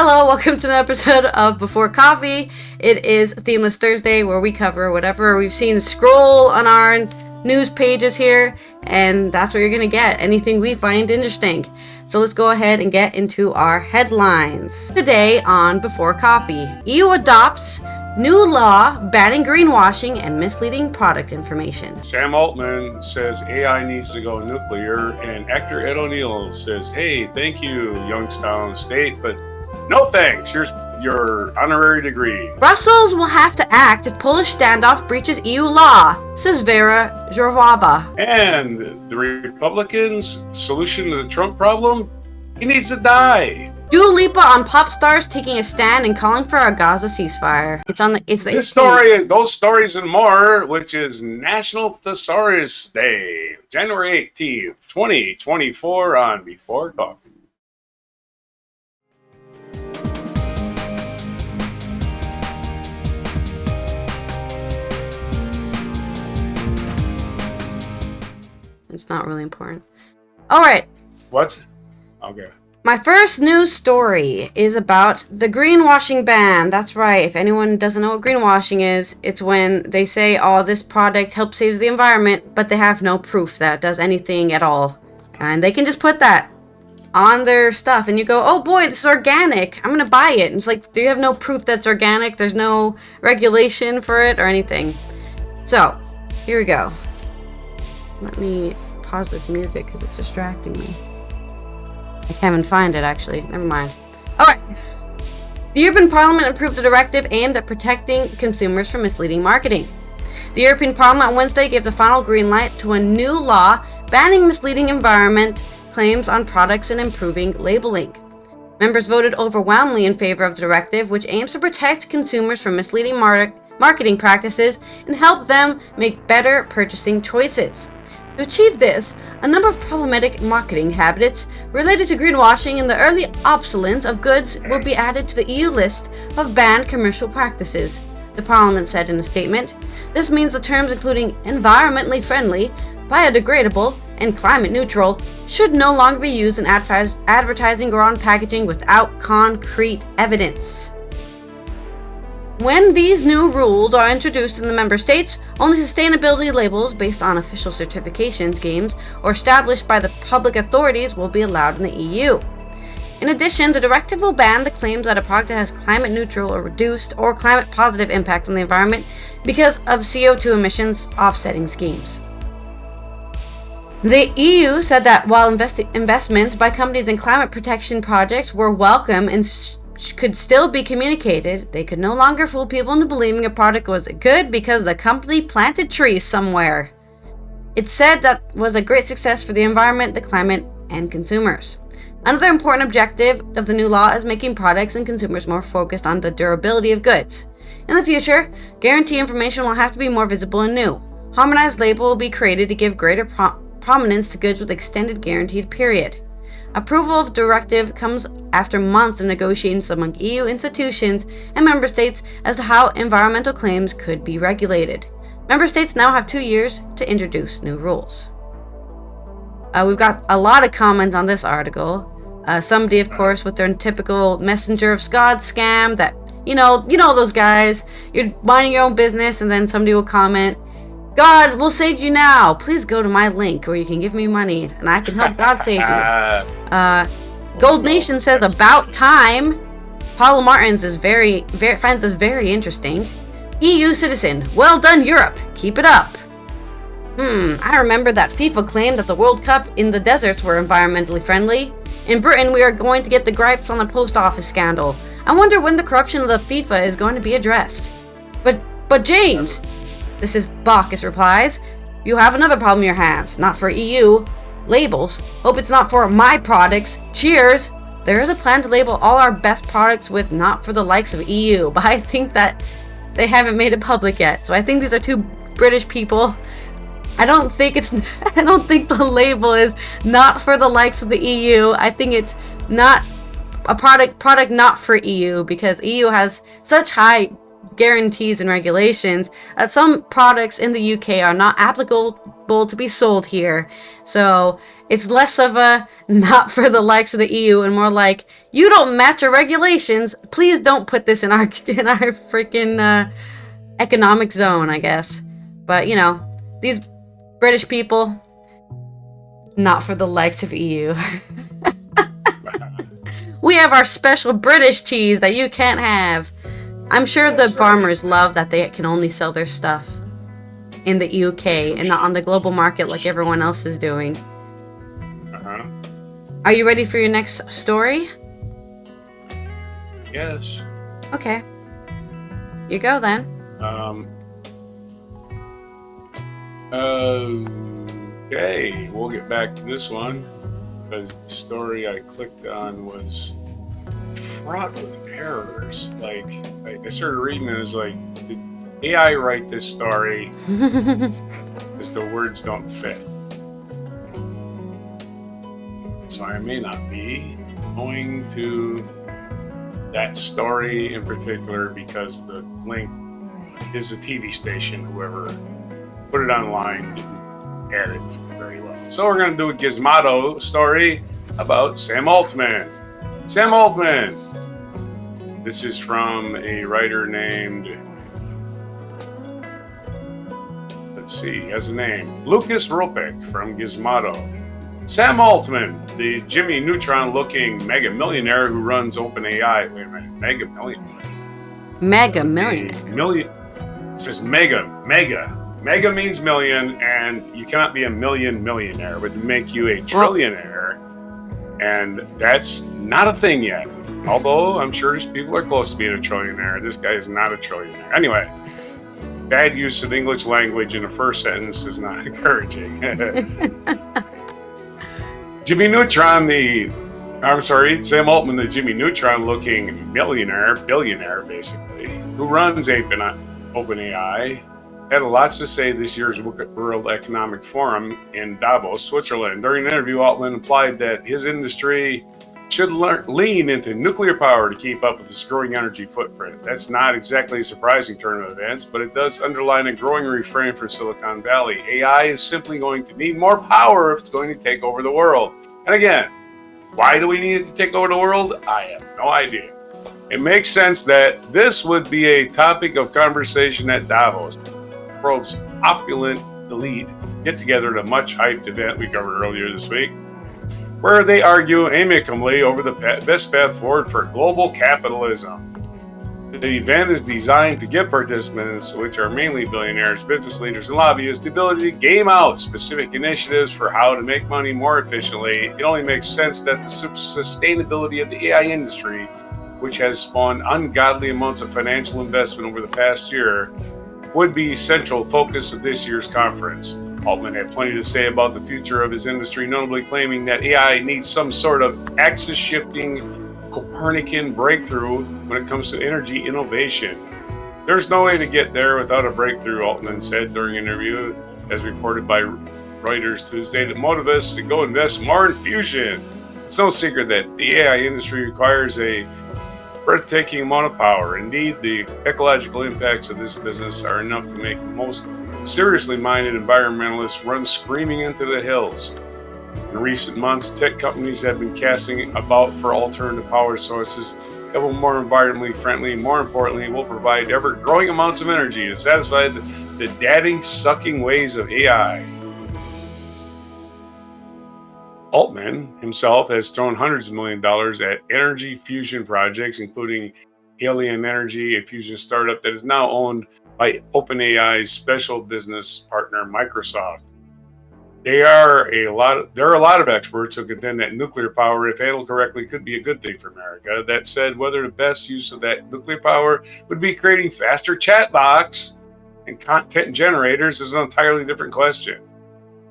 Hello, welcome to another episode of Before Coffee. It is Themeless Thursday where we cover whatever we've seen scroll on our news pages here, and that's what you're going to get, anything we find interesting. So let's go ahead and get into our headlines. Today on Before Coffee, EU adopts new law banning greenwashing and misleading product information. Sam Altman says AI needs to go nuclear, and actor Ed O'Neill says, hey, thank you, Youngstown State, but no thanks. Here's your honorary degree. Brussels will have to act if Polish standoff breaches EU law, says Vera Jourova. And the Republicans' solution to the Trump problem? He needs to die. Dua Lipa on pop stars taking a stand and calling for a Gaza ceasefire. This story, those stories and more, which is National Thesaurus Day, January 18th, 2024 on Before Coffee. It's not really important. All right. What? Okay. My first news story is about the greenwashing ban. That's right. If anyone doesn't know what greenwashing is, it's when they say, oh, this product helps save the environment, but they have no proof that it does anything at all. And they can just put that on their stuff and you go, oh boy, this is organic. I'm going to buy it. And it's like, do you have no proof that's organic? There's no regulation for it or anything. So, here we go. Let me pause this music because it's distracting me. I can't even find it, actually. Never mind. Alright. The European Parliament approved a directive aimed at protecting consumers from misleading marketing. The European Parliament on Wednesday gave the final green light to a new law banning misleading environment claims on products and improving labeling. Members voted overwhelmingly in favor of the directive, which aims to protect consumers from misleading marketing practices and help them make better purchasing choices. To achieve this, a number of problematic marketing habits related to greenwashing and the early obsolescence of goods will be added to the EU list of banned commercial practices, the Parliament said in a statement. This means the terms including environmentally friendly, biodegradable, and climate neutral should no longer be used in advertising or on packaging without concrete evidence. When these new rules are introduced in the member states, only sustainability labels based on official certification schemes or established by the public authorities will be allowed in the EU. In addition, the directive will ban the claims that a product has climate neutral or reduced or climate positive impact on the environment because of CO2 emissions offsetting schemes. The EU said that while investments by companies in climate protection projects were welcome and could still be communicated, they could no longer fool people into believing a product was good because the company planted trees somewhere. It said that was a great success for the environment, the climate, and consumers. Another important objective of the new law is making products and consumers more focused on the durability of goods. In the future, guarantee information will have to be more visible and new. Harmonized label will be created to give greater prominence to goods with extended guaranteed period. Approval of directive comes after months of negotiations among EU institutions and member states as to how environmental claims could be regulated. Member states now have 2 years to introduce new rules. We've got a lot of comments on this article. Somebody, of course, with their typical messenger of God scam that, you know those guys. You're minding your own business and then somebody will comment, God will save you now. Please go to my link where you can give me money and I can help God save you. Gold Nation says about time. Paulo Martins is finds this very interesting. EU citizen, well done Europe. Keep it up. I remember that FIFA claimed that the World Cup in the deserts were environmentally friendly. In Britain, we are going to get the gripes on the post office scandal. I wonder when the corruption of the FIFA is going to be addressed. But James, this is Bacchus replies, you have another problem in your hands, not for EU labels. Hope it's not for my products. Cheers. There is a plan to label all our best products with not for the likes of EU, but I think that they haven't made it public yet. So I think these are two British people. I don't think the label is not for the likes of the EU. I think it's not a product not for EU because EU has such high guarantees and regulations that some products in the UK are not applicable to be sold here. So it's less of a not for the likes of the EU and more like, you don't match our regulations. Please don't put this in our freaking economic zone, I guess. But, you know, these British people, not for the likes of EU. We have our special British cheese that you can't have. I'm sure the farmers love that they can only sell their stuff in the UK and not on the global market like everyone else is doing. Are you ready for your next story? Yes. Okay. You go then. Okay, we'll get back to this one because the story I clicked on was fraught with errors. Like, I started reading it, it was like, did AI write this story? Because the words don't fit. So I may not be going to that story in particular because the link is a TV station. Whoever put it online didn't add it very well. So we're going to do a Gizmodo story about Sam Altman. Sam Altman. This is from a writer named, let's see, he has a name, Lucas Ropek from Gizmodo. Sam Altman, the Jimmy Neutron-looking mega millionaire who runs OpenAI. Wait a minute, mega millionaire? Mega millionaire. It says mega. Mega means million, and you cannot be a millionaire. It would make you a trillionaire, and that's not a thing yet. Although I'm sure people are close to being a trillionaire. This guy is not a trillionaire. Anyway, bad use of English language in the first sentence is not encouraging. Sam Altman, the Jimmy Neutron-looking billionaire, basically, who runs OpenAI, had lots to say this year's World Economic Forum in Davos, Switzerland. During an interview, Altman implied that his industry should lean into nuclear power to keep up with its growing energy footprint. That's not exactly a surprising turn of events, but it does underline a growing refrain for Silicon Valley. AI is simply going to need more power if it's going to take over the world. And again, why do we need it to take over the world? I have no idea. It makes sense that this would be a topic of conversation at Davos, the world's opulent elite get together at a much hyped event we covered earlier this week, where they argue amicably over the best path forward for global capitalism. The event is designed to give participants, which are mainly billionaires, business leaders, and lobbyists, the ability to game out specific initiatives for how to make money more efficiently. It only makes sense that the sustainability of the AI industry, which has spawned ungodly amounts of financial investment over the past year, would be central focus of this year's conference. Altman had plenty to say about the future of his industry, notably claiming that AI needs some sort of axis-shifting Copernican breakthrough when it comes to energy innovation. There's no way to get there without a breakthrough, Altman said during an interview, as reported by Reuters Tuesday, that motivates us to go invest more in fusion. It's no secret that the AI industry requires a breathtaking amount of power. Indeed, the ecological impacts of this business are enough to make most seriously minded environmentalists run screaming into the hills. In recent months, tech companies have been casting about for alternative power sources that will more environmentally friendly and, more importantly, will provide ever-growing amounts of energy to satisfy the daddy-sucking ways of AI. Altman himself has thrown hundreds of millions of dollars at energy fusion projects, including Alien Energy, a fusion startup that is now owned by OpenAI's special business partner, Microsoft. There are a lot of experts who contend that nuclear power, if handled correctly, could be a good thing for America. That said, whether the best use of that nuclear power would be creating faster chatbots and content generators is an entirely different question.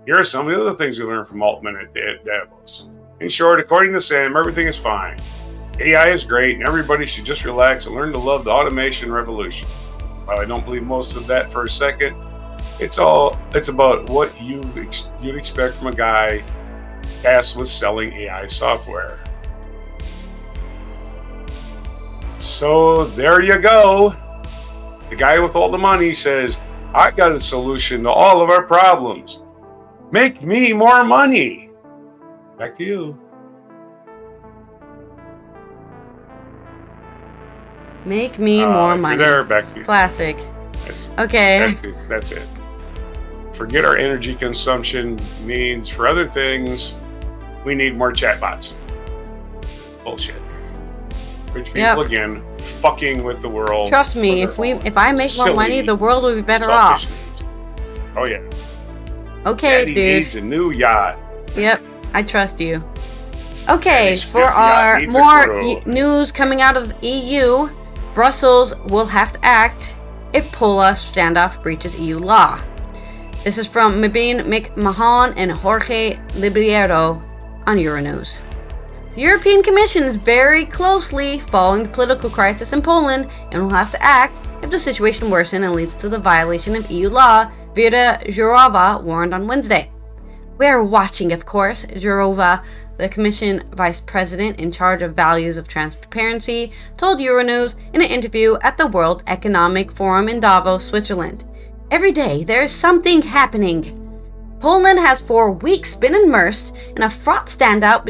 Here are some of the other things we learned from Altman at Davos. In short, according to Sam, everything is fine. AI is great, and everybody should just relax and learn to love the automation revolution. While I don't believe most of that for a second, it's about what you'd expect from a guy tasked with selling AI software. So there you go. The guy with all the money says, I got a solution to all of our problems. Make me more money. Back to you. Make me more if money. You're there, back to you. Classic. That's, okay. That's it. Forget our energy consumption needs for other things. We need more chatbots. Bullshit. Rich people again, fucking with the world. Trust me, if I make more money, the world will be better off. Needs. Oh yeah. Okay, Daddy dude. needs a new yacht. Yep, I trust you. Okay, for our more news coming out of the EU, Brussels will have to act if Pola standoff breaches EU law. This is from Mabine McMahon and Jorge Libriero on Euronews. The European Commission is very closely following the political crisis in Poland and will have to act if the situation worsens and leads to the violation of EU law, Vera Jourova warned on Wednesday. We are watching, of course, Jourova, the Commission Vice President in charge of values of transparency, told Euronews in an interview at the World Economic Forum in Davos, Switzerland. Every day there is something happening. Poland has for weeks been immersed in a fraught standoff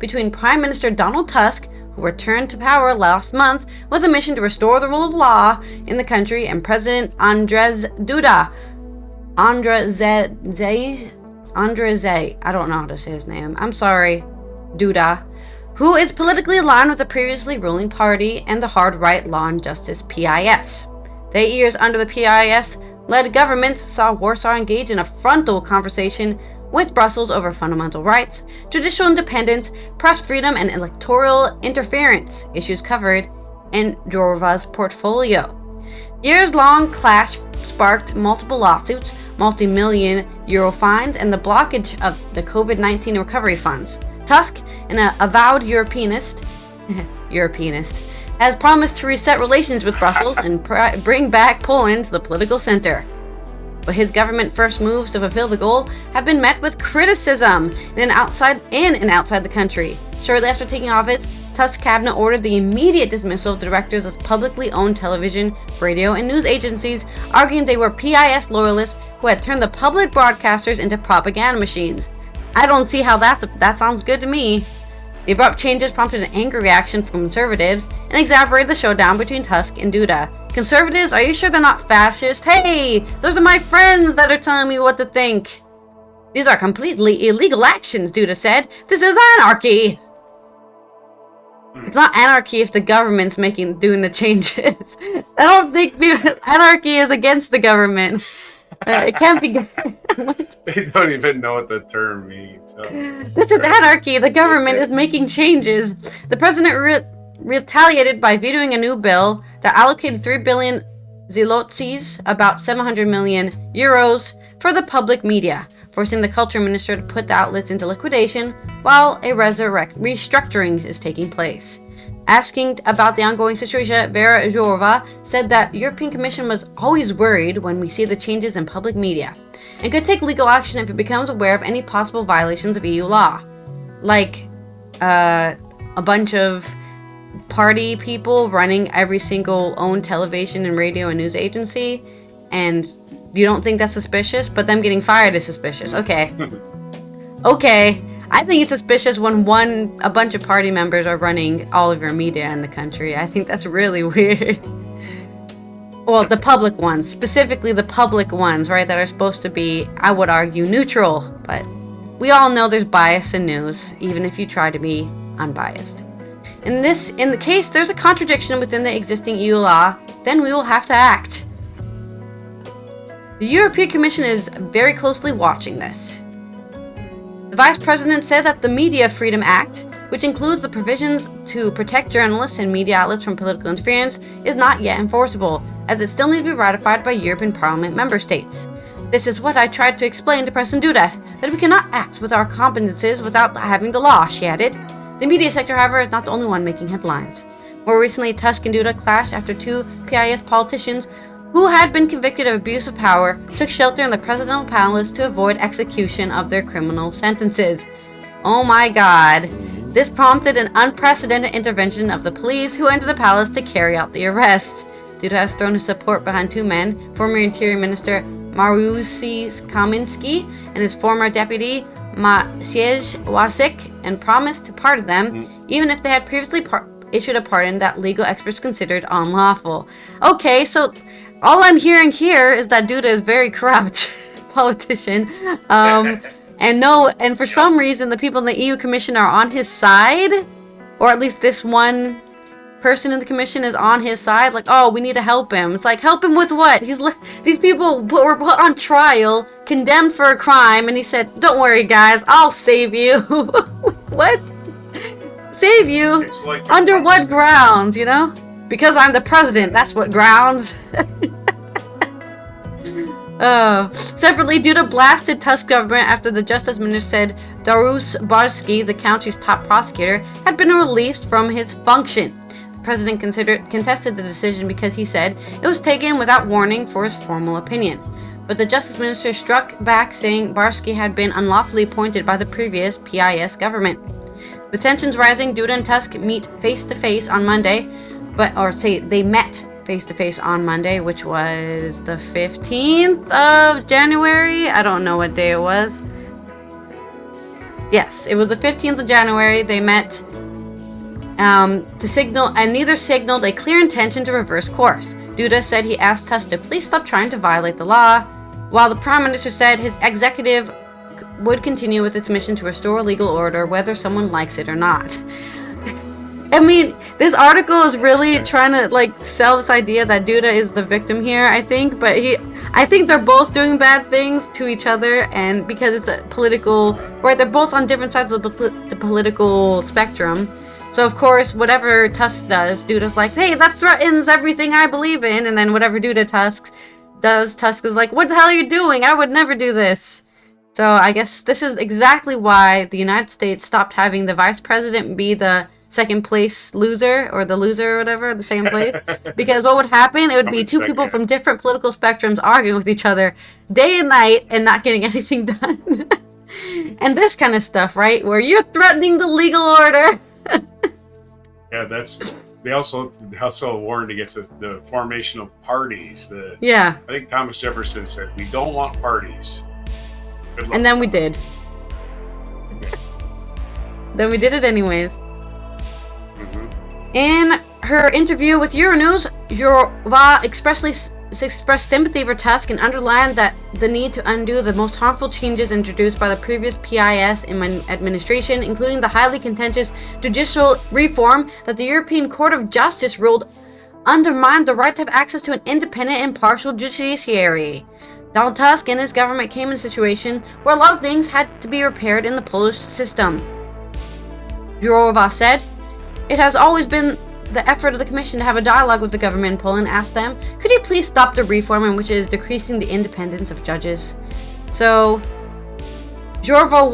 between Prime Minister Donald Tusk, who returned to power last month with a mission to restore the rule of law in the country, and President Andrzej Duda. Andrzej, I don't know how to say his name. I'm sorry, Duda, who is politically aligned with the previously ruling party and the hard right Law and Justice PIS. The 8 years under the PIS-led government saw Warsaw engage in a frontal conversation with Brussels over fundamental rights, judicial independence, press freedom, and electoral interference, issues covered in Jourova's portfolio. Years-long clash sparked multiple lawsuits, multi-million euro fines, and the blockage of the COVID-19 recovery funds. Tusk, an avowed Europeanist, has promised to reset relations with Brussels and bring back Poland to the political center. But his government's first moves to fulfill the goal have been met with criticism in and outside the country. Shortly after taking office, Tusk's cabinet ordered the immediate dismissal of the directors of publicly owned television, radio, and news agencies, arguing they were PIS loyalists who had turned the public broadcasters into propaganda machines. I don't see how that sounds good to me. The abrupt changes prompted an angry reaction from conservatives and exacerbated the showdown between Tusk and Duda. Conservatives, are you sure they're not fascist? Hey, those are my friends that are telling me what to think. These are completely illegal actions, Duda said. This is anarchy. It's not anarchy if the government's doing the changes. I don't think anarchy is against the government. It can't be. They don't even know what the term means. Oh, this is anarchy. The government is making changes. The president retaliated by vetoing a new bill that allocated 3 billion zlotys, about 700 million euros, for the public media, forcing the culture minister to put the outlets into liquidation while a restructuring is taking place. Asking about the ongoing situation, Vera Jourova said that the European Commission was always worried when we see the changes in public media and could take legal action if it becomes aware of any possible violations of EU law. Like a bunch of party people running every single owned television and radio and news agency, and you don't think that's suspicious, but them getting fired is suspicious. Okay. Okay. I think it's suspicious when a bunch of party members are running all of your media in the country. I think that's really weird. Well, the public ones, specifically the public ones, right, that are supposed to be, I would argue, neutral. But we all know there's bias in news, even if you try to be unbiased. In the case there's a contradiction within the existing EU law, then we will have to act. The European Commission is very closely watching this. The Vice President said that the Media Freedom Act, which includes the provisions to protect journalists and media outlets from political interference, is not yet enforceable, as it still needs to be ratified by European Parliament member states. This is what I tried to explain to President Duda, that we cannot act with our competences without having the law, she added. The media sector, however, is not the only one making headlines. More recently, Tusk and Duda clashed after two PIS politicians who had been convicted of abuse of power took shelter in the presidential palace to avoid execution of their criminal sentences. Oh my god. This prompted an unprecedented intervention of the police who entered the palace to carry out the arrests. Duda has thrown his support behind two men, former Interior Minister Mariusz Kaminski and his former deputy Maciej Wasik, and promised to pardon them, even if they had previously issued a pardon that legal experts considered unlawful. Okay, so all I'm hearing here is that Duda is very corrupt politician. And for some reason, the people in the EU Commission are on his side, or at least this one person in the Commission is on his side. Like, oh, we need to help him. It's like, help him with what? These people were put on trial, condemned for a crime, and he said, "Don't worry, guys, I'll save you." What? Save you? Like under what grounds? You know? Because I'm the president. That's what grounds. Separately, Duda blasted Tusk's government after the Justice Minister said Dariusz Barski, the county's top prosecutor, had been released from his function. The president contested the decision because he said it was taken without warning for his formal opinion. But the Justice Minister struck back, saying Barski had been unlawfully appointed by the previous PIS government. With tensions rising, Duda and Tusk meet face-to-face on Monday, they met face-to-face on Monday, which was the 15th of January. I don't know what day it was. Yes, it was the 15th of January. They met to signal, and neither signaled a clear intention to reverse course. Duda said he asked Tusk to please stop trying to violate the law, while the Prime Minister said his executive would continue with its mission to restore legal order whether someone likes it or not. I mean, this article is really trying to sell this idea that Duda is the victim here, I think, but I think they're both doing bad things to each other, and because it's a political, right, they're both on different sides of the political spectrum. So of course, whatever Tusk does, Duda's like, hey, that threatens everything I believe in, and then whatever Duda does, Tusk is like, what the hell are you doing? I would never do this. So I guess this is exactly why the United States stopped having the vice president be the second place loser, or the loser or whatever, the second place. Because what would happen, it would be two people from different political spectrums arguing with each other day and night and not getting anything done. And this kind of stuff, right? Where you're threatening the legal order. Yeah, they also warned against the formation of parties. Yeah. I think Thomas Jefferson said, we don't want parties. And then we did. Then we did it anyways. In her interview with Euronews, Jourova expressed sympathy for Tusk and underlined that the need to undo the most harmful changes introduced by the previous PIS administration, including the highly contentious judicial reform that the European Court of Justice ruled undermined the right to have access to an independent and impartial judiciary. Donald Tusk and his government came in a situation where a lot of things had to be repaired in the Polish system. Jourova said, it has always been the effort of the Commission to have a dialogue with the government in Poland, asked them, could you please stop the reform which is decreasing the independence of judges? So, Jourova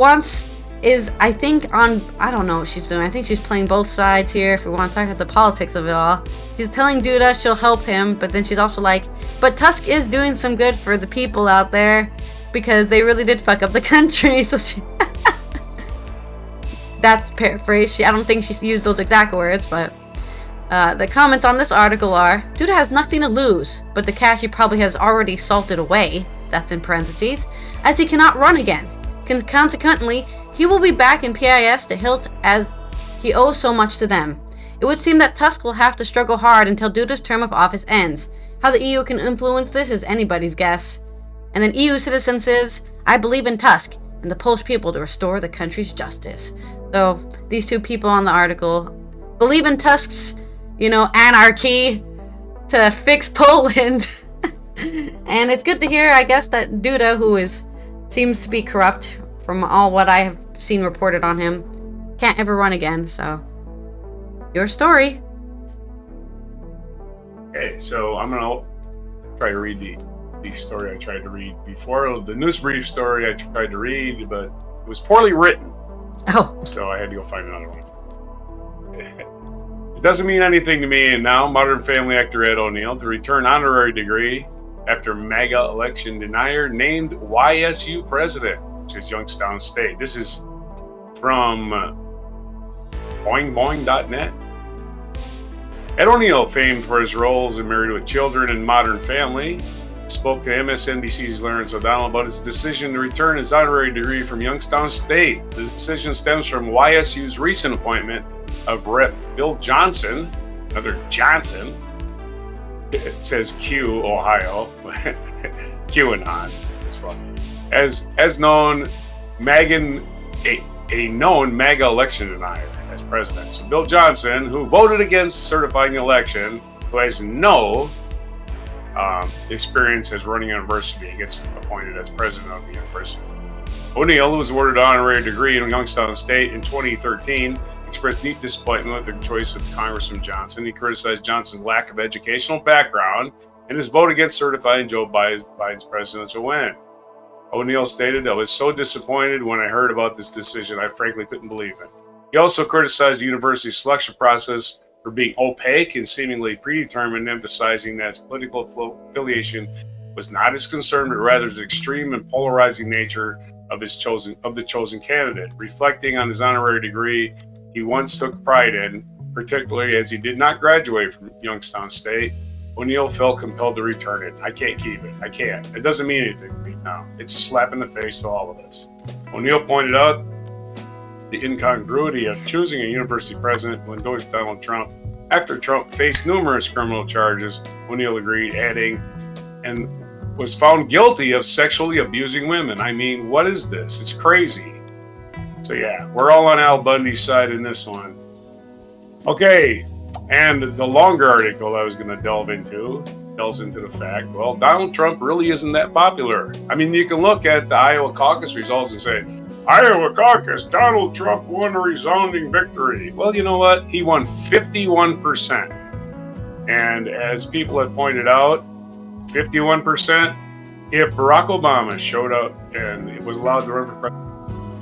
I think I don't know what she's doing. I think she's playing both sides here if we want to talk about the politics of it all. She's telling Duda she'll help him, but then she's also like, but Tusk is doing some good for the people out there because they really did fuck up the country. So that's paraphrased. I don't think she used those exact words, but the comments on this article are, Duda has nothing to lose, but the cash he probably has already salted away, that's in parentheses, as he cannot run again. Consequently, he will be back in PIS to hilt as he owes so much to them. It would seem that Tusk will have to struggle hard until Duda's term of office ends. How the EU can influence this is anybody's guess. And then EU citizen says, I believe in Tusk and the Polish people to restore the country's justice. So these two people on the article believe in Tusk's, anarchy to fix Poland. And it's good to hear, I guess, that Duda, who seems to be corrupt from all what I have seen reported on him, can't ever run again. So, your story. Okay, so I'm gonna try to read the story I tried to read before. The news brief story I tried to read, but it was poorly written. Oh. So I had to go find another one. It doesn't mean anything to me, and now Modern Family actor Ed O'Neill to return honorary degree after MAGA election denier named YSU president, which is Youngstown State. This is from boingboing.net. Ed O'Neill, famed for his roles in Married with Children and Modern Family, spoke to MSNBC's Lawrence O'Donnell about his decision to return his honorary degree from Youngstown State. The decision stems from YSU's recent appointment of Rep. Bill Johnson, another Johnson. It says Q, Ohio. QAnon. It's fun. As known, a known MAGA election denier as president. So Bill Johnson, who voted against certifying the election, who has no experience as running a university, gets appointed as president of the university. O'Neill, who was awarded an honorary degree in Youngstown State in 2013, expressed deep disappointment with the choice of Congressman Johnson. He criticized Johnson's lack of educational background and his vote against certifying Joe Biden's presidential win. O'Neill stated, "I was so disappointed when I heard about this decision, I frankly couldn't believe it." He also criticized the university's selection process for being opaque and seemingly predetermined, emphasizing that its political affiliation was not his concern, but rather the extreme and polarizing nature of the chosen candidate. Reflecting on his honorary degree he once took pride in, particularly as he did not graduate from Youngstown State, O'Neill felt compelled to return it. "I can't keep it. I can't. It doesn't mean anything to me now. It's a slap in the face to all of us." O'Neill pointed out the incongruity of choosing a university president who endorsed Donald Trump. After Trump faced numerous criminal charges, O'Neill agreed, adding, "and was found guilty of sexually abusing women. I mean, what is this? It's crazy." So yeah, we're all on Al Bundy's side in this one. Okay, and the longer article I was going to delves into the fact, well, Donald Trump really isn't that popular. I mean, you can look at the Iowa caucus results and say, Iowa caucus, Donald Trump won a resounding victory. Well, you know what? He won 51%. And as people have pointed out, 51%, if Barack Obama showed up and was allowed to run for president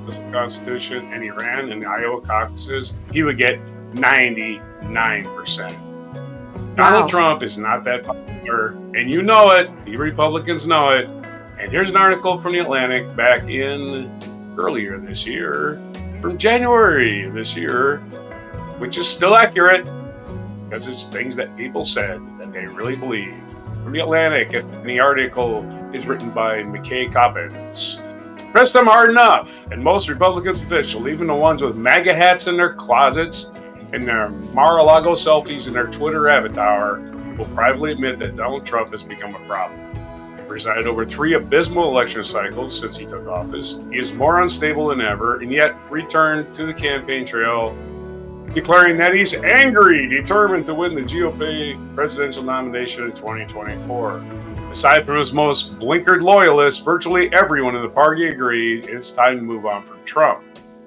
of the Constitution and he ran in the Iowa caucuses, he would get 99%. Donald Trump is not that popular, and you know it. You Republicans know it. And here's an article from The Atlantic back in earlier this year, from January of this year, which is still accurate because it's things that people said that they really believe. From The Atlantic, and the article is written by McKay Coppins. Press them hard enough, and most Republicans officials, even the ones with MAGA hats in their closets and their Mar-a-Lago selfies in their Twitter avatar, will privately admit that Donald Trump has become a problem. He presided over 3 abysmal election cycles since he took office. He is more unstable than ever, and yet returned to the campaign trail, declaring that he's angry, determined to win the GOP presidential nomination in 2024. Aside from his most blinkered loyalists, virtually everyone in the party agrees it's time to move on from Trump.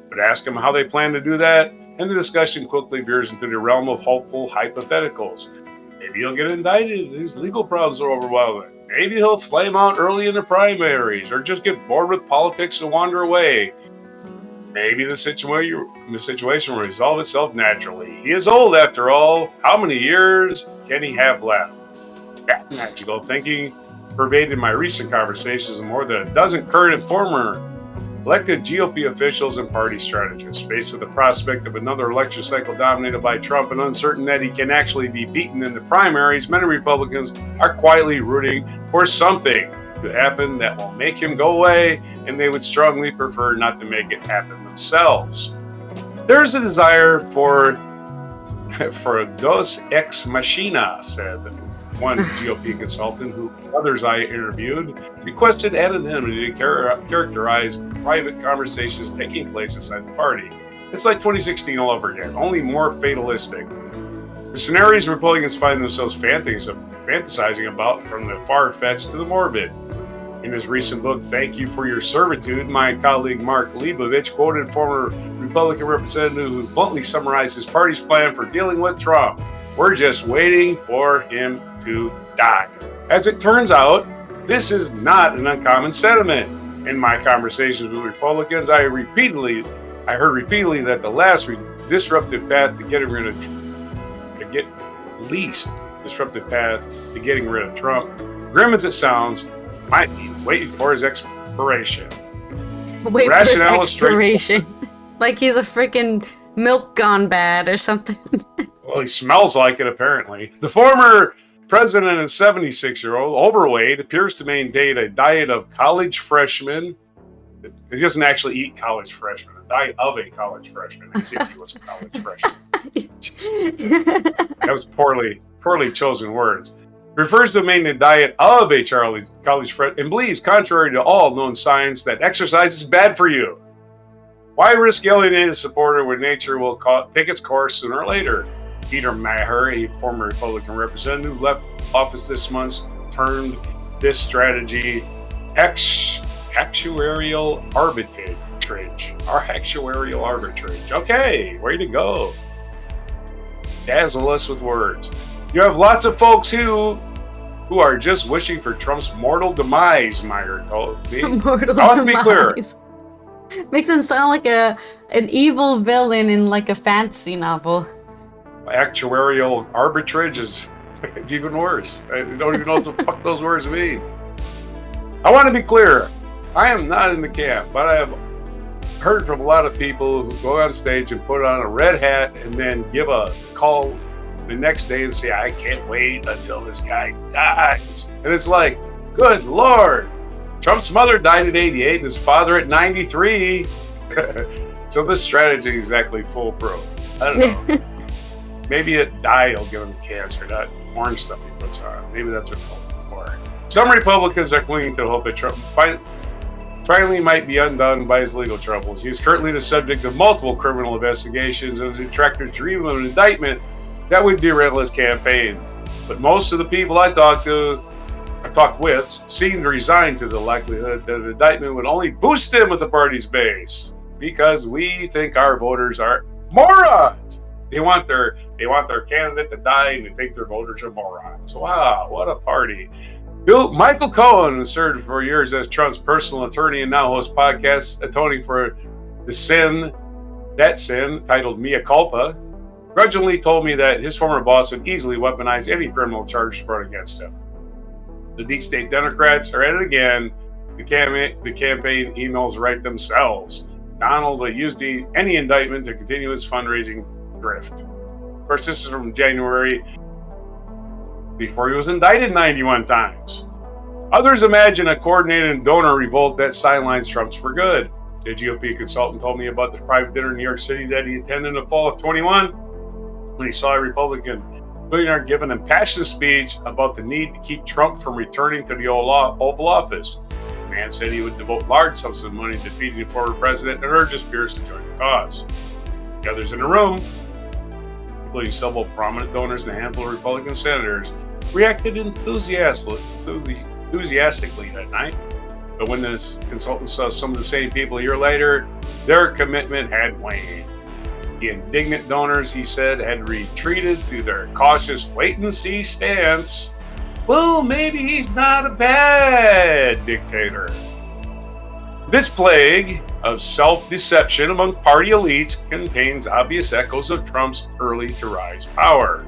But ask him how they plan to do that, and the discussion quickly veers into the realm of hopeful hypotheticals. Maybe he'll get indicted, his legal problems are overwhelming. Maybe he'll flame out early in the primaries, or just get bored with politics and wander away. Maybe the situation will resolve itself naturally. He is old after all. How many years can he have left? That magical thinking pervaded my recent conversations with more than a dozen current and former elected GOP officials and party strategists. Faced with the prospect of another election cycle dominated by Trump and uncertain that he can actually be beaten in the primaries, many Republicans are quietly rooting for something to happen that will make him go away, and they would strongly prefer not to make it happen themselves. There's a desire for a Deus ex machina, said one GOP consultant who others I interviewed requested anonymity to characterize private conversations taking place inside the party. It's like 2016 all over again, only more fatalistic. The scenarios Republicans find themselves fantasizing about, from the far-fetched to the morbid. In his recent book, Thank You for Your Servitude, my colleague Mark Leibovich quoted former Republican representative who bluntly summarized his party's plan for dealing with Trump. We're just waiting for him to die. As it turns out, this is not an uncommon sentiment. In my conversations with Republicans, I heard repeatedly that the last disruptive path to getting rid of Trump, grim as it sounds, might be waiting for his expiration. Wait for his expiration. Like he's a freaking milk gone bad or something. Well, he smells like it, apparently. The former president and 76-year-old, overweight, appears to maintain a diet of college freshmen. He doesn't actually eat college freshmen. A diet of a college freshman, as if he was a college freshman. That was poorly chosen words. Refers to maintaining a diet of a college freshman and believes, contrary to all known science, that exercise is bad for you. Why risk alienating a supporter when nature will take its course sooner or later? Peter Maher, a former Republican representative, left office this month, termed this strategy actuarial arbitrage. Actuarial arbitrage. Okay, way to go. Dazzle us with words. You have lots of folks who are just wishing for Trump's mortal demise, Meyer told me. I want to be clear. Make them sound like an evil villain in like a fantasy novel. Actuarial arbitrage is it's even worse. I don't even know what the fuck those words mean. I want to be clear. I am not in the camp, but I have heard from a lot of people who go on stage and put on a red hat and then give a call the next day and say, I can't wait until this guy dies. And it's like, good Lord. Trump's mother died at 88 and his father at 93. So this strategy is exactly foolproof. I don't know. Maybe a dye will give him cancer, that orange stuff he puts on. Maybe that's what they're hoping for. Some Republicans are clinging to the hope that Trump finally might be undone by his legal troubles. He is currently the subject of multiple criminal investigations, and the detractors dream of an indictment that would derail his campaign. But most of the people I talked with seem resigned to the likelihood that an indictment would only boost him with the party's base, because we think our voters are morons. They want their candidate to die, and they think their voters are morons. Wow, what a party. Michael Cohen, who served for years as Trump's personal attorney and now hosts podcasts atoning for that sin titled Mea Culpa, grudgingly told me that his former boss would easily weaponize any criminal charges brought against him. The deep state Democrats are at it again. The campaign emails write themselves. Donald will use any indictment to continue his fundraising grift. Of course, this is from January, before he was indicted 91 times. Others imagine a coordinated donor revolt that sidelines Trump's for good. A GOP consultant told me about the private dinner in New York City that he attended in the fall of 21 when he saw a Republican billionaire give an impassioned speech about the need to keep Trump from returning to the Oval Office. The man said he would devote large sums of money to defeating the former president and urged his peers to join the cause. The others in the room, including several prominent donors and a handful of Republican senators, reacted enthusiastically that night. But when this consultant saw some of the same people a year later, their commitment had waned. The indignant donors, he said, had retreated to their cautious wait-and-see stance. Well, maybe he's not a bad dictator. This plague of self-deception among party elites contains obvious echoes of Trump's early rise to power.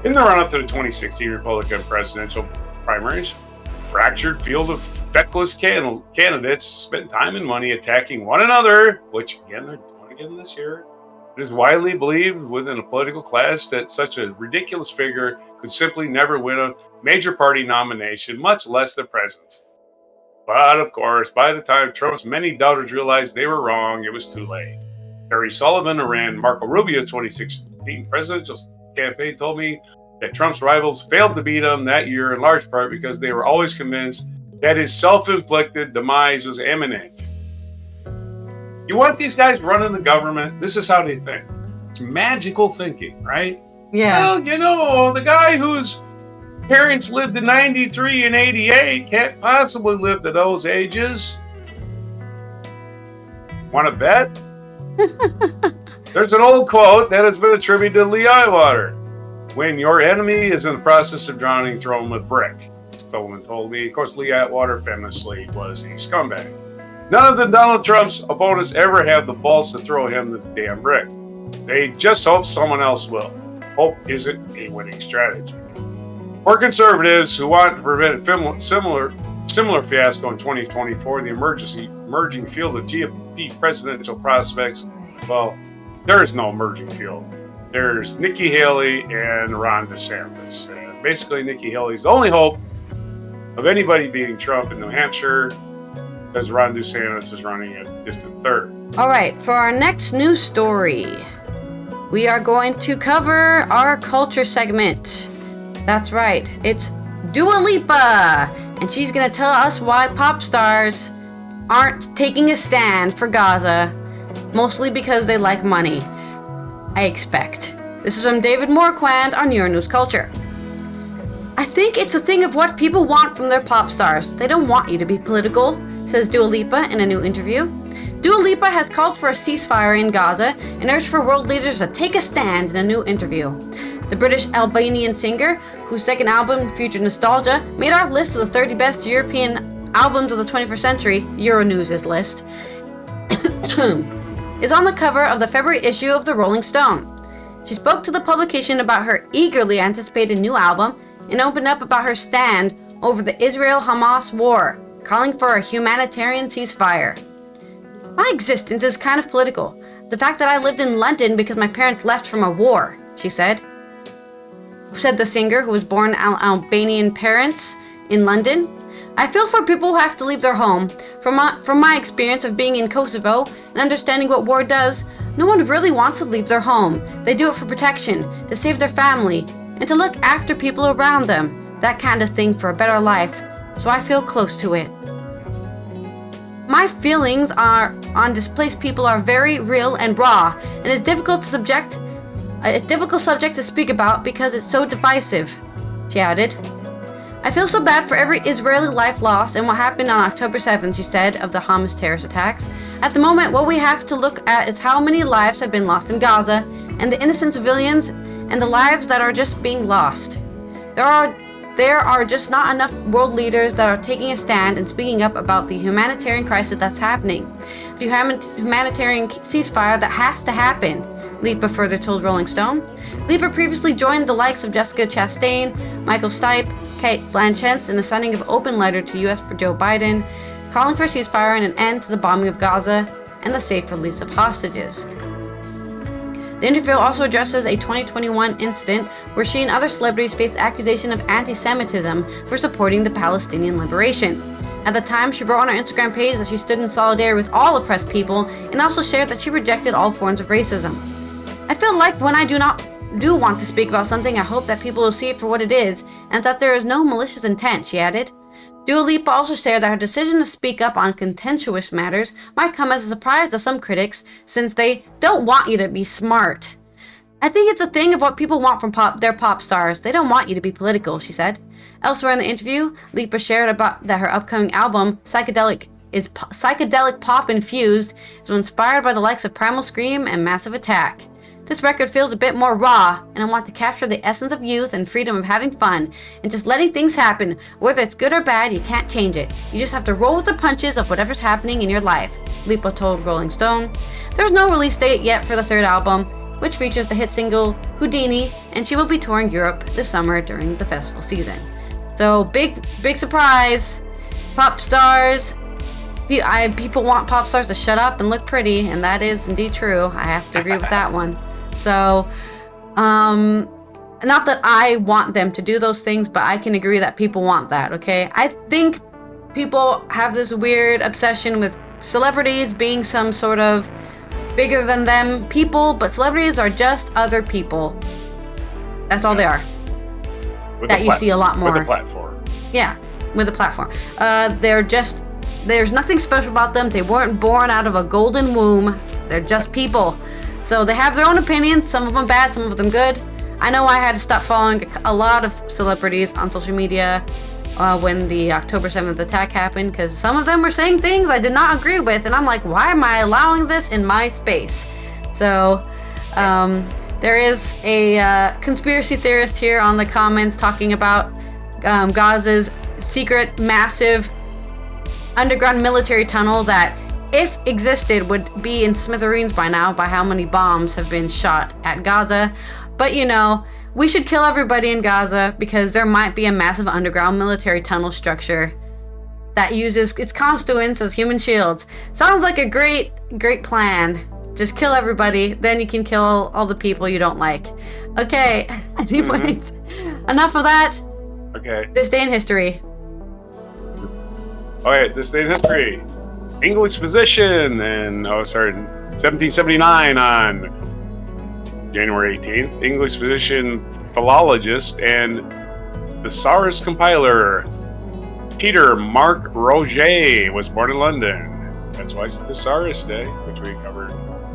In the run-up to the 2016 Republican presidential primaries, a fractured field of feckless candidates spent time and money attacking one another, which again they're doing again this year. It is widely believed within a political class that such a ridiculous figure could simply never win a major party nomination, much less the presidency. But of course, by the time Trump's many doubters realized they were wrong, it was too late. Terry Sullivan, who ran Marco Rubio's 2016 presidential campaign, told me that Trump's rivals failed to beat him that year in large part because they were always convinced that his self-inflicted demise was imminent. You want these guys running the government? This is how they think. It's magical thinking, right? Yeah. Well, the guy whose parents lived to 93 and 88 can't possibly live to those ages. Want to bet? There's an old quote that has been attributed to Lee Atwater. When your enemy is in the process of drowning, throw him a brick. Stolman told me. Of course, Lee Atwater famously was a scumbag. None of the Donald Trump's opponents ever have the balls to throw him this damn brick. They just hope someone else will. Hope isn't a winning strategy. For conservatives who want to prevent a similar fiasco in 2024, the emerging field of GOP presidential prospects, well, there is no emerging field. There's Nikki Haley and Ron DeSantis. And basically, Nikki Haley's the only hope of anybody beating Trump in New Hampshire, because Ron DeSantis is running a distant third. All right, for our next news story, we are going to cover our culture segment. That's right, it's Dua Lipa, and she's gonna tell us why pop stars aren't taking a stand for Gaza, mostly because they like money, I expect. This is from David Morquand on Your News Culture. I think it's a thing of what people want from their pop stars. They don't want you to be political, says Dua Lipa in a new interview. Dua Lipa has called for a ceasefire in Gaza and urged for world leaders to take a stand in a new interview. The British Albanian singer, whose second album, Future Nostalgia, made our list of the 30 best European albums of the 21st century, Euronews' list, is on the cover of the February issue of the Rolling Stone. She spoke to the publication about her eagerly anticipated new album and opened up about her stand over the Israel-Hamas war, calling for a humanitarian ceasefire. My existence is kind of political. The fact that I lived in London because my parents left from a war, she said the singer, who was born Albanian parents in London. I feel for people who have to leave their home. From my experience of being in Kosovo and understanding what war does, no one really wants to leave their home. They do it for protection, to save their family, and to look after people around them. That kind of thing for a better life. So I feel close to it. My feelings on displaced people are very real and raw, and it's a difficult subject to speak about because it's so divisive, she added. I feel so bad for every Israeli life lost and what happened on October 7th, she said, of the Hamas terrorist attacks. At the moment, what we have to look at is how many lives have been lost in Gaza, and the innocent civilians, and the lives that are just being lost. There are just not enough world leaders that are taking a stand and speaking up about the humanitarian crisis that's happening. The humanitarian ceasefire that has to happen, Lipa further told Rolling Stone. Lipa previously joined the likes of Jessica Chastain, Michael Stipe, Kate Blanchett in a sending of open letter to U.S. for Joe Biden, calling for a ceasefire and an end to the bombing of Gaza and the safe release of hostages. The interview also addresses a 2021 incident where she and other celebrities faced accusation of anti-Semitism for supporting the Palestinian liberation. At the time, she wrote on her Instagram page that she stood in solidarity with all oppressed people and also shared that she rejected all forms of racism. I feel like when I do want to speak about something, I hope that people will see it for what it is and that there is no malicious intent, she added. Dua Lipa also shared that her decision to speak up on contentious matters might come as a surprise to some critics, since they don't want you to be smart. I think it's a thing of what people want from their pop stars. They don't want you to be political, she said. Elsewhere in the interview, Lipa shared about that her upcoming album, psychedelic pop infused, is inspired by the likes of Primal Scream and Massive Attack. This record feels a bit more raw, and I want to capture the essence of youth and freedom of having fun and just letting things happen. Whether it's good or bad, you can't change it. You just have to roll with the punches of whatever's happening in your life, Lipa told Rolling Stone. There's no release date yet for the third album, which features the hit single Houdini, and she will be touring Europe this summer during the festival season. So big surprise. Pop stars. People want pop stars to shut up and look pretty, and that is indeed true. I have to agree with that one. So, not that I want them to do those things, but I can agree that people want that, okay? I think people have this weird obsession with celebrities being some sort of bigger than them people, but celebrities are just other people. That's all they are. That you see a lot more. With a platform. Yeah, with a platform. There's nothing special about them. They weren't born out of a golden womb. They're just people. So they have their own opinions, some of them bad, some of them good. I know I had to stop following a lot of celebrities on social media when the October 7th attack happened, because some of them were saying things I did not agree with, and I'm like, why am I allowing this in my space? So there is a conspiracy theorist here on the comments talking about Gaza's secret, massive underground military tunnel that, if existed, would be in smithereens by now by how many bombs have been shot at Gaza. But we should kill everybody in Gaza because there might be a massive underground military tunnel structure that uses its constituents as human shields. Sounds like a great plan. Just kill everybody. Then you can kill all the people you don't like. Okay. Anyways, enough of that. Okay. This day in history. All right, this day in history. English physician and 1779 on January 18th. English physician, philologist, and thesaurus compiler Peter Mark Roget was born in London. That's why it's Thesaurus Day, which we covered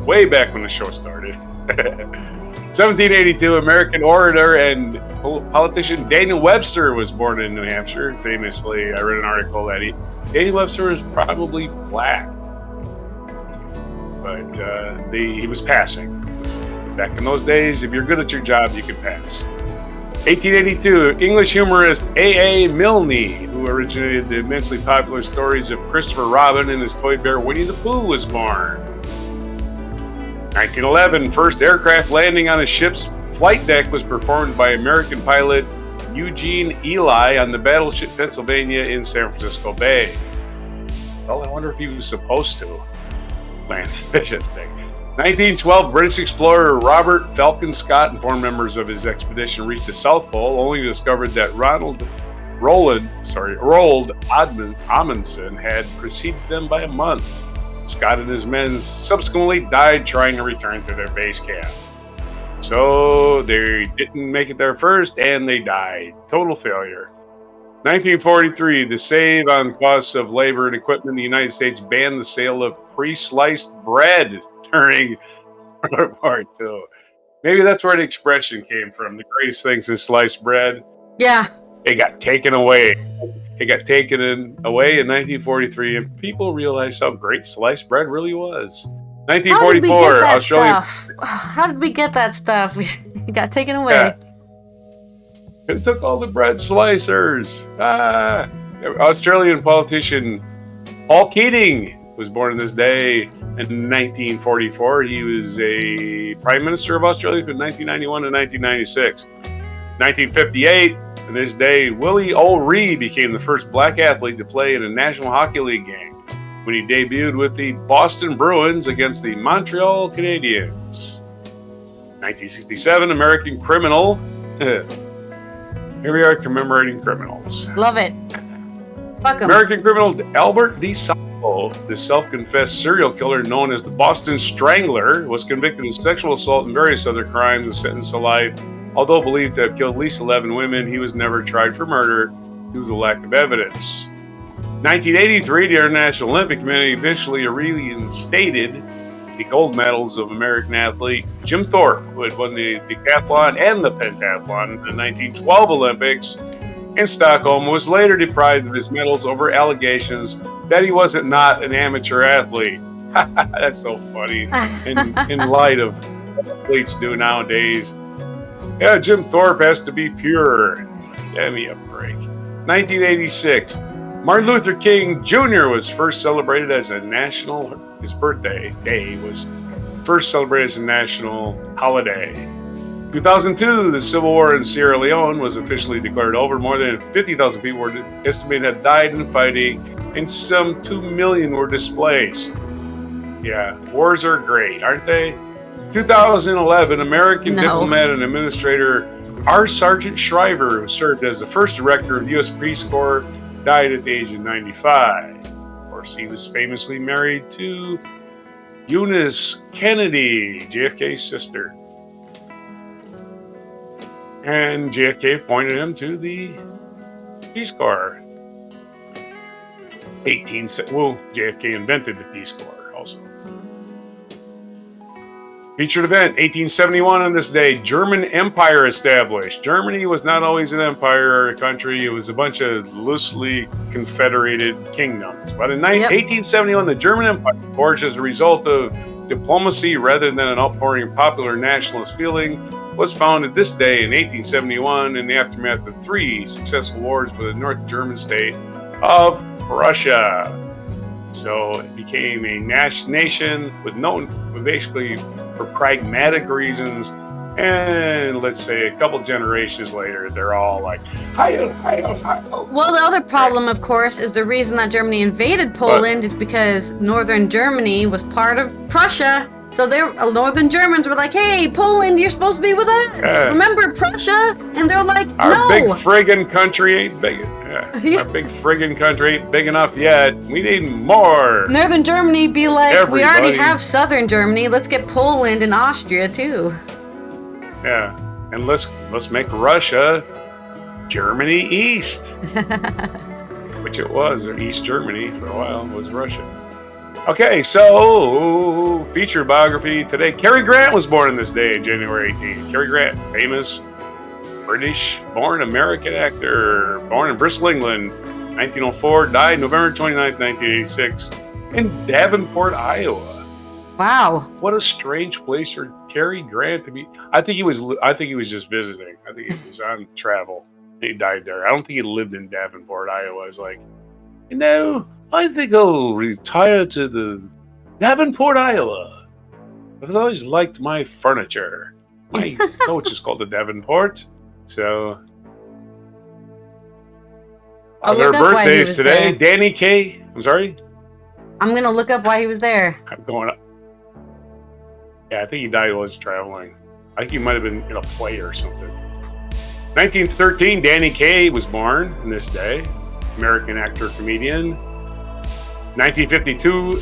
way back when the show started. 1782, American orator and politician Daniel Webster was born in New Hampshire. Famously, I read an article that Daniel Webster was probably black, but he was passing. Back in those days, if you're good at your job, you could pass. 1882, English humorist A.A. Milne, who originated the immensely popular stories of Christopher Robin and his toy bear Winnie the Pooh, was born. 1911, first aircraft landing on a ship's flight deck was performed by American pilot Eugene Ely on the battleship Pennsylvania in San Francisco Bay. Well, I wonder if he was supposed to land that thing. 1912, British explorer Robert Falcon Scott and four members of his expedition reached the South Pole, only to discover that Roald Amundsen had preceded them by a month. Scott and his men subsequently died trying to return to their base camp. So they didn't make it there first, and they died. Total failure. 1943, to save on costs of labor and equipment, the United States banned the sale of pre-sliced bread during World War II. Maybe that's where the expression came from. The greatest things is sliced bread. Yeah. It got taken away. It got taken away in 1943, and people realized how great sliced bread really was. 1944, Australia. How did we get that stuff? It got taken away. Yeah. It took all the bread slicers. Australian politician Paul Keating was born on this day in 1944. He was a Prime Minister of Australia from 1991 to 1996. 1958, on this day, Willie O'Ree became the first black athlete to play in a National Hockey League game when he debuted with the Boston Bruins against the Montreal Canadiens. 1967, American criminal. Here we are commemorating criminals. Love it. Fuck 'em. American criminal Albert DeSalvo, the self-confessed serial killer known as the Boston Strangler, was convicted of sexual assault and various other crimes and sentenced to life. Although believed to have killed at least 11 women, he was never tried for murder due to the lack of evidence. 1983, the International Olympic Committee eventually reinstated the gold medals of American athlete Jim Thorpe, who had won the decathlon and the pentathlon in the 1912 Olympics in Stockholm, was later deprived of his medals over allegations that he was not an amateur athlete. That's so funny in light of what athletes do nowadays. Yeah, Jim Thorpe has to be pure. Give me a break. 1986, Martin Luther King Jr. was first celebrated as a national. His birthday day was first celebrated as a national holiday. 2002, the Civil War in Sierra Leone was officially declared over. More than 50,000 people were estimated to have died in fighting, and some 2 million were displaced. Yeah, wars are great, aren't they? 2011, American diplomat and administrator R. Sergeant Shriver, who served as the first director of U.S. Peace Corps, died at the age of 95. Of course, he was famously married to Eunice Kennedy, JFK's sister. And JFK appointed him to the Peace Corps. JFK invented the Peace Corps also. Featured event, 1871 on this day, German Empire established. Germany was not always an empire or a country. It was a bunch of loosely confederated kingdoms. But in 1871, the German Empire, forged as a result of diplomacy rather than an outpouring of popular nationalist feeling, was founded this day in 1871 in the aftermath of 3 successful wars with the North German state of Prussia. So it became a nation with basically for pragmatic reasons, and let's say a couple generations later, they're all like, hi-yo, hi-yo, hi-yo. Well, the other problem, of course, is the reason that Germany invaded Poland is because northern Germany was part of Prussia. So Northern Germans were like, hey, Poland, you're supposed to be with us. Yeah. Remember Prussia? And they're like, no. Our big friggin' country ain't big. Yeah. Our big friggin' country ain't big enough yet. We need more. Northern Germany be like, Everybody. We already have Southern Germany. Let's get Poland and Austria too. Yeah, and let's make Russia Germany East, which it was. East Germany for a while was Russia. Okay, so feature biography today. Cary Grant was born on this day, January 18th. Cary Grant, famous British-born American actor, born in Bristol, England, 1904, died November 29th, 1986, in Davenport, Iowa. Wow. What a strange place for Cary Grant to be. I think he was just visiting. I think he was on travel. He died there. I don't think he lived in Davenport, Iowa. It's like, I think I'll retire to the Davenport, Iowa. I've always liked my furniture. My coach is called the Davenport. So, their birthdays today. There. Danny Kaye. I'm sorry? I'm going to look up why he was there. I'm going up. Yeah, I think he died while he was traveling. I think he might have been in a play or something. 1913, Danny Kaye was born on this day. American actor, comedian. 1952,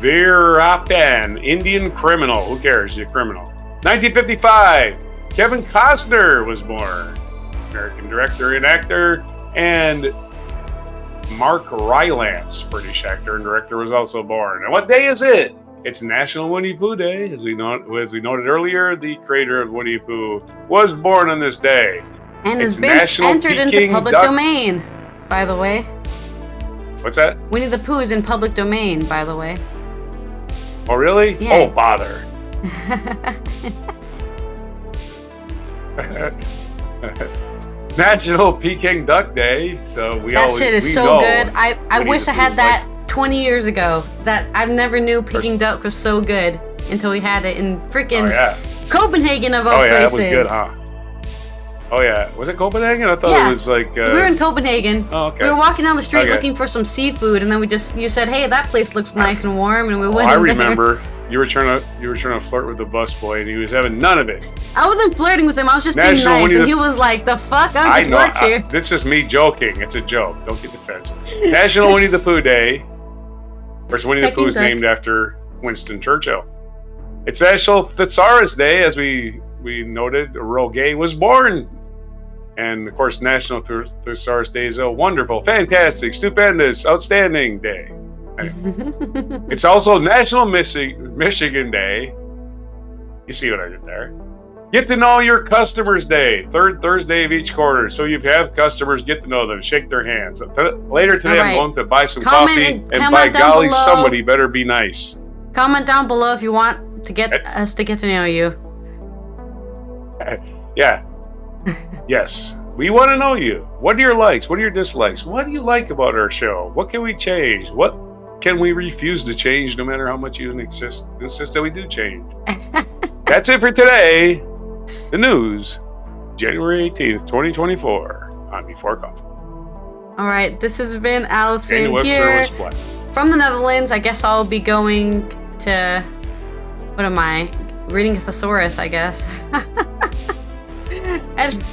Veerappan, Indian criminal. Who cares? He's a criminal. 1955, Kevin Costner was born. American director and actor. And Mark Rylance, British actor and director, was also born. And what day is it? It's National Winnie Pooh Day. As we noted earlier, the creator of Winnie the Pooh was born on this day. And has been entered into public domain, by the way. What's that? Winnie the Pooh is in public domain, by the way. Oh, really? Yeah. Oh, bother. National Peking Duck Day. So that shit is so good. I wish I had that 20 years ago. That I've never knew Peking duck was so good until we had it in freaking Copenhagen of all places. That was good, huh? Oh yeah, was it Copenhagen? I thought it was like. We were in Copenhagen. Oh, okay. We were walking down the street looking for some seafood, and then you said, "Hey, that place looks nice and warm," and we went. I remember you were trying to flirt with the busboy, and he was having none of it. I wasn't flirting with him. I was just being nice, and he was like, "The fuck? I just work here." This is me joking. It's a joke. Don't get defensive. National Winnie the Pooh Day. Of course, Winnie the Pooh is named after Winston Churchill. It's National Thesaurus Day, as we noted. Rogue was born. And, of course, National Thesaurus Day is a wonderful, fantastic, stupendous, outstanding day. Anyway. It's also National Michigan Day. You see what I did there. Get to know your customers day, third Thursday of each quarter. So you have customers, get to know them, shake their hands. Later today, I'm going to buy some coffee, and by golly, somebody better be nice. Comment down below if you want to get us to get to know you. Yeah. Yes. We want to know you. What are your likes? What are your dislikes? What do you like about our show? What can we change? What can we refuse to change no matter how much you insist that we do change? That's it for today. The news, January 18th, 2024 on Before Coffee. All right. This has been Allison here from the Netherlands. I guess I'll be going to, what am I? Reading a thesaurus, I guess.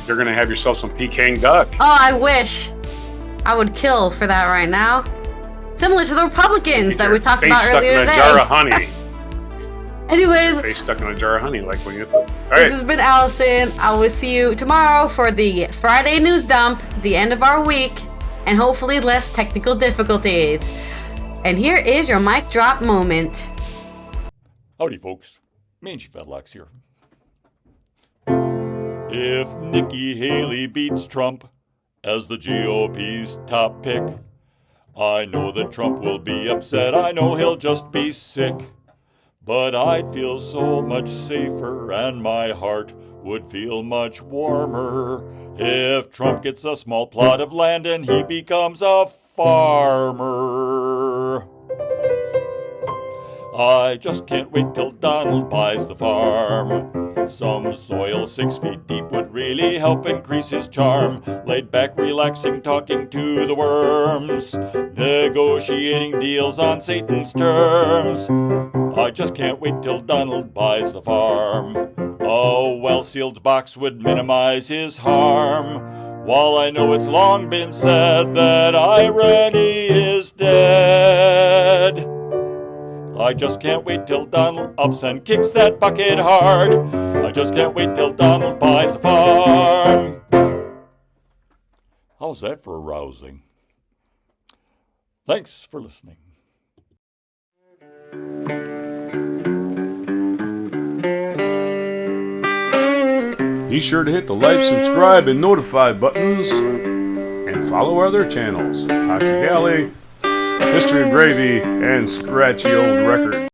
You're going to have yourself some Peking duck. Oh, I wish. I would kill for that right now. Similar to the Republicans that we talked about earlier today. Face stuck in a jar of honey. Anyways. Face stuck in a jar of honey, like when you... This has been Allison. I will see you tomorrow for the Friday news dump, the end of our week, and hopefully less technical difficulties. And here is your mic drop moment. Howdy, folks. Mangy Fedlocks here. If Nikki Haley beats Trump as the GOP's top pick, I know that Trump will be upset. I know he'll just be sick. But I'd feel so much safer and my heart would feel much warmer if Trump gets a small plot of land and he becomes a farmer. I just can't wait till Donald buys the farm. Some soil 6 feet deep would really help increase his charm. Laid back, relaxing, talking to the worms. Negotiating deals on Satan's terms. I just can't wait till Donald buys the farm. A well-sealed box would minimize his harm. While I know it's long been said that irony is dead, I just can't wait till Donald ups and kicks that bucket hard. I just can't wait till Donald buys the farm. How's that for arousing? Thanks for listening. Be sure to hit the like, subscribe, and notify buttons, and follow our other channels, Toxic Alley, History of Gravy, and Scratchy Old Records.